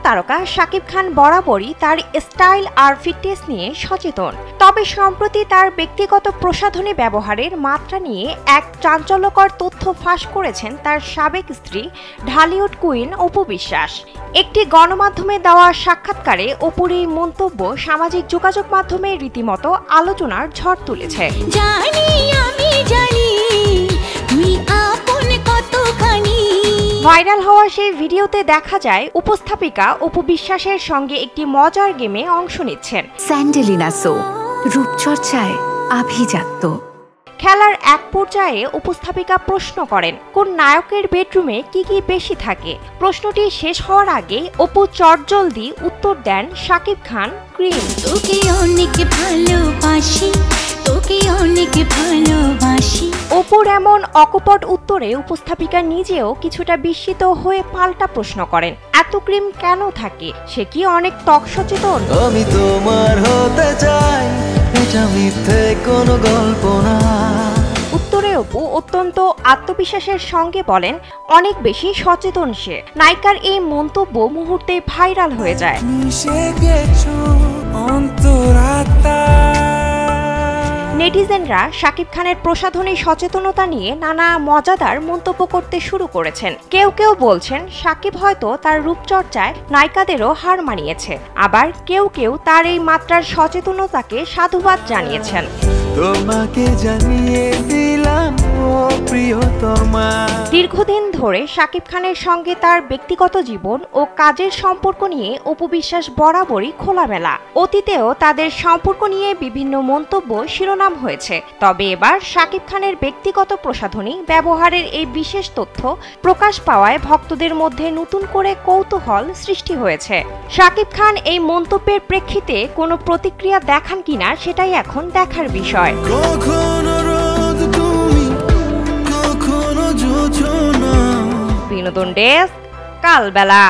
তারকা শাকিব খান বরাবরই তার স্টাইল আর ফিটনেস নিয়ে সচেতন। তবে সম্প্রতি তার ব্যক্তিগত প্রসাধনী ব্যবহারের মাত্রা নিয়ে এক চাঞ্চল্যকর তথ্য ফাঁস করেছেন তার সাবেক স্ত্রী ঢালিউড কুইন অপু বিশ্বাস। একটি গণমাধ্যমে দেওয়া সাক্ষাৎকারে অপুর এই মন্তব্য সামাজিক যোগাযোগ মাধ্যমে রীতিমতো আলোচনার ঝড় তুলেছে। ভাইরাল হওয়া সেই ভিডিওতে দেখা যায় উপস্থাপিকা অপু বিশ্বাসের সঙ্গে একটি মজার গেমে অংশ নিচ্ছেন। স্যান্ডেলিনা সো রূপচর্চায় আভিজাত্য। খেলার এক পর্যায়ে উপস্থাপিকা প্রশ্ন করেন, কোন নায়কের বেডরুমে কি কি বেশি থাকে। প্রশ্নটি শেষ হওয়ার আগে অপু চটজলদি উত্তর দেন, শাকিব খান ক্রিম। তোকে অনেক ভালোবাসি, তোকে অনেক ভালোবাসি। অপুর এমন অকপট উত্তরে উপস্থাপিকা নিজেও কিছুটা বিস্মিত হয়ে পাল্টা প্রশ্ন করেন, এত ক্রিম কেন থাকে? সে কি অনেক ত্বক সচেতন? আমি তোমার হতে চাই, এটা মিথ্যে কোনো গল্প না। উত্তরে অপু অত্যন্ত আত্মবিশ্বাসের সঙ্গে বলেন, অনেক বেশি সচেতন সে। নায়িকার এই মন্তব্য মুহূর্তে ভাইরাল হয়ে যায়। নেটিজেনরা শাকিব খানের প্রসাধনী সচেতনতা নিয়ে নানা মজাদার মন্তব্য করতে শুরু করেছেন। কেউ কেউ বলছেন শাকিব হয়তো তার রূপচর্চায় নায়িকাদেরও হার মানিয়েছে, আবার কেউ কেউ তার এই মাত্রার সচেতনতাকে সাধুবাদ জানিয়েছেন। তোমাকে জানিয়ে দিলাম ও প্রিয়তমা। দীর্ঘদিন ধরে শাকিব খানের সঙ্গে তার ব্যক্তিগত জীবন ও কাজের সম্পর্ক নিয়ে অপু বিশ্বাস বরাবরই খোলামেলা। অতীতেও তাদের সম্পর্ক নিয়ে বিভিন্ন মন্তব্য শিরোনাম হয়েছে। তবে এবার শাকিব খানের ব্যক্তিগত প্রসাধনী ব্যবহারের এই বিশেষ তথ্য প্রকাশ পাওয়ায় ভক্তদের মধ্যে নতুন করে কৌতূহল সৃষ্টি হয়েছে। শাকিব খান এই মন্তব্যের প্রেক্ষিতে কোনো প্রতিক্রিয়া দেখান কিনা সেটাই এখন দেখার বিষয়। বিনোদন ডেস্ক, কালবেলা।